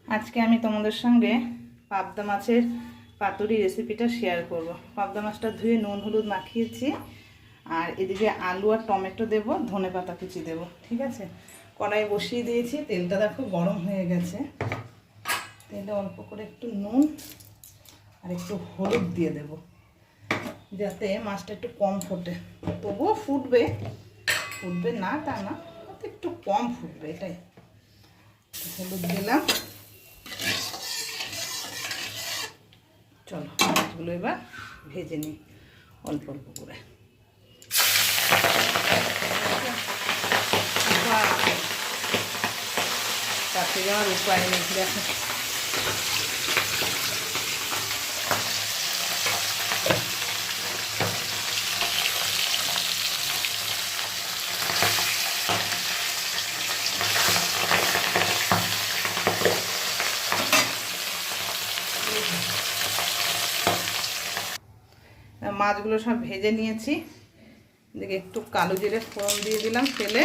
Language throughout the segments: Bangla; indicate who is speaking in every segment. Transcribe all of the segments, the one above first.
Speaker 1: আজকে আমি তোমাদের সঙ্গে পাবদা মাছের পাতুরি রেসিপিটা শেয়ার করব। পাবদা মাছটা ধুয়ে নুন হলুদ মাখিয়েছি, আর এদিকে আলু আর টমেটো দেব, ধনেপাতা কুচি দেব। ঠিক আছে, কড়াই বসিয়ে দিয়েছি, তেলটা দেখো গরম হয়ে গেছে। তেলে অল্প করে একটু নুন আর একটু হলুদ দিয়ে দেব, যাতে মাছটা একটু কম ফোটে। তবুও ফুটবে, ফুটবে না তা না, একটু কম ফুটবে, এটাই। হলুদ দিলাম। চলো মাছগুলো এবার ভেজে নিই অল্প অল্প করে। তাতে যাওয়ার উপায় নেই, দেখো মাছগুলো সব ভেজে নিয়েছি। এদিকে একটু কালো জিরে ফোড়ন দিয়ে দিলাম তেলে।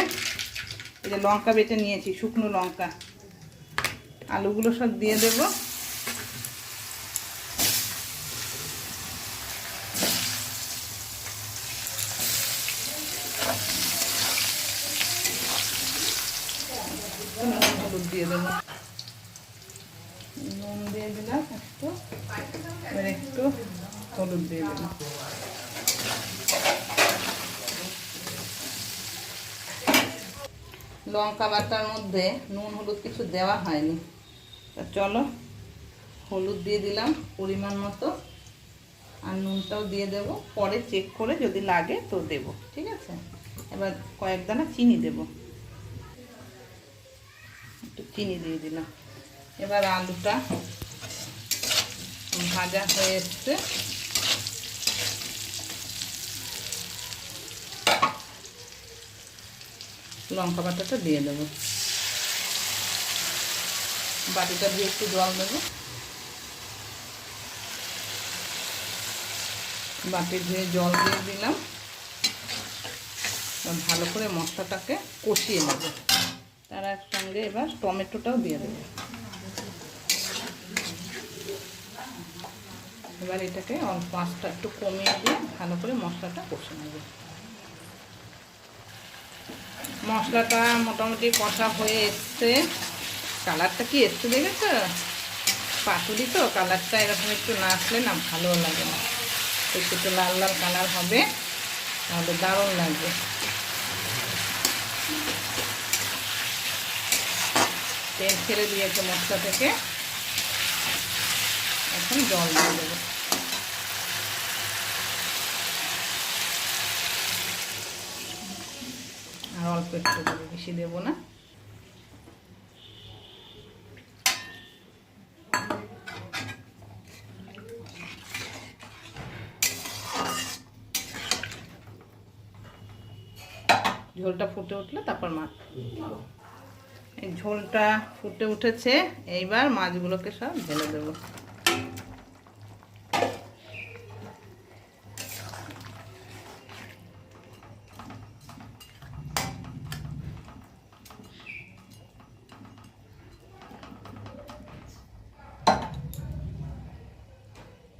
Speaker 1: এই যে লঙ্কা বেটে নিয়েছি, শুকনো লঙ্কা। আলুগুলো সব দিয়ে দেব। হলুদ দিয়ে দেবো, নুন দিয়ে দিলাম একটু, এবার একটু হলুদ দিয়ে দিলাম। লঙ্কা বাটার মধ্যে নুন হলুদ কিছু দেওয়া হয়নি, তা চলো হলুদ দিয়ে দিলাম পরিমাণ মতো, আর নুনটাও দিয়ে দেব, পরে চেক করে যদি লাগে তো দেব। ঠিক আছে, এবার কয়েক দানা চিনি দেব, একটু চিনি দিয়ে দিলাম। এবার আলুটা ভাজা হয়ে এসছে, লঙ্কা বাটাটা দিয়ে দেবো। বাটিটা দিয়ে একটু জল দেবো, বাটি ধুয়ে জল দিয়ে দিলাম। ভালো করে মশলাটাকে কষিয়ে নেব। তার সঙ্গে এবার টমেটোটাও দিয়ে দেবো। এবার এটাকে অল্প আঁচটা একটু কমিয়ে দিয়ে ভালো করে মশলাটা কষে নেব। মশলাটা মোটামুটি কষা হয়ে এসছে। কালারটা কি এসছে দেখেছ? পাতুরি তো কালারটা এরকম একটু না আসলে না ভালো লাগে না, একটু একটু লাল লাল কালার হবে, তাহলে দারুণ লাগবে। তেল ছেড়ে দিয়েছে মশলা থেকে, এখন জল দিয়ে দেবো। আর অল্প একটু দেবো, বেশি দেবো না। ঝোলটা ফুটে উঠলে তারপর মাছ, এই ঝোলটা ফুটে উঠেছে, এইবার মাছগুলোকে সব ঢেলে দেবো।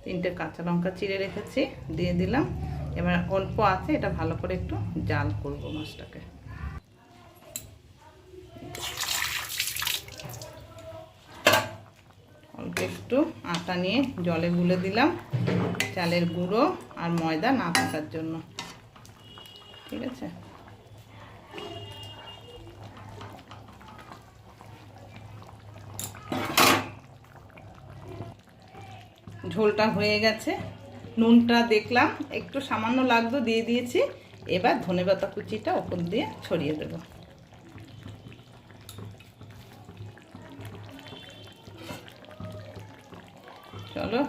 Speaker 1: তিনটে কাঁচা লঙ্কা চিড়ে রেখেছি, দিয়ে দিলাম। এবার অল্প আছে, এটা ভালো করে একটু জাল করব মাছটাকে। অল্প একটু আটা নিয়ে জলে গুলে দিলাম, চালের গুঁড়ো আর ময়দা না থাকার জন্য। ঠিক আছে, ঝোলটা হয়ে গেছে। নুনটা দেখলাম একটু সামান্য লাগতো, দিয়ে দিয়েছি। এবার ধনেপাতা কুচিটা ওপর দিয়ে ছড়িয়ে দেব। চলো,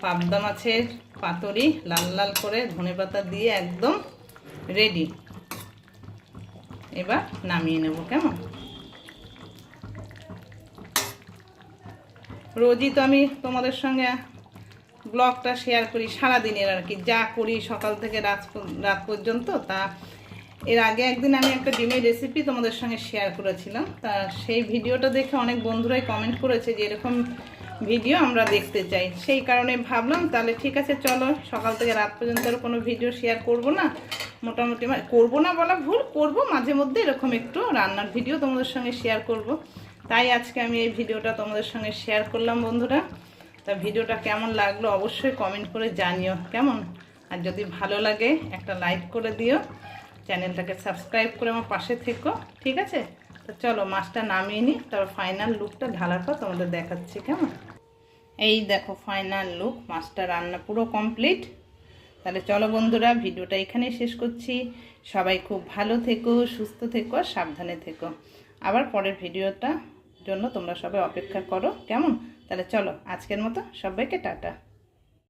Speaker 1: পাবদা মাছের পাতুরি লাল লাল করে ধনেপাতা দিয়ে একদম রেডি। এবার নামিয়ে নেব। কেমন, রোজই তো আমি তোমাদের সঙ্গে ব্লগটা শেয়ার করি, সারাদিনের আর কি, যা করি সকাল থেকে রাত পর্যন্ত, তা এর আগে একদিন আমি একটা ডিমের রেসিপি তোমাদের সঙ্গে শেয়ার করেছিলাম, তা সেই ভিডিওটা দেখে অনেক বন্ধুরাই কমেন্ট করেছে যে এরকম ভিডিও আমরা দেখতে চাই। সেই কারণে ভাবলাম তাহলে ঠিক আছে, চলো সকাল থেকে রাত পর্যন্ত আর কোনো ভিডিও শেয়ার করব না, মোটামুটি করব না বলা ভুল, করব মাঝে মধ্যে এরকম একটু রান্নার ভিডিও তোমাদের সঙ্গে শেয়ার করব। তাই আজকে আমি এই ভিডিওটা তোমাদের সঙ্গে শেয়ার করলাম বন্ধুরা। তা ভিডিওটা কেমন লাগলো অবশ্যই কমেন্ট করে জানিও কেমন, আর যদি ভালো লাগে একটা লাইক করে দিও, চ্যানেলটাকে সাবস্ক্রাইব করে আমার পাশে থেকো, ঠিক আছে? তো চলো মাছটা নামিয়ে নিই, তারপর ফাইনাল লুকটা ঢালার পর তোমাদের দেখাচ্ছি কেমন। এই দেখো ফাইনাল লুক, মাছটা রান্না পুরো কমপ্লিট। তাহলে চলো বন্ধুরা ভিডিওটা এখানেই শেষ করছি। সবাই খুব ভালো থেকো, সুস্থ থেকো, সাবধানে থেকো। আবার পরের ভিডিওটা জন্য তোমরা সবাই অপেক্ষা করো কেমন। তাহলে চলো আজকের মতো সবাইকে টাটা।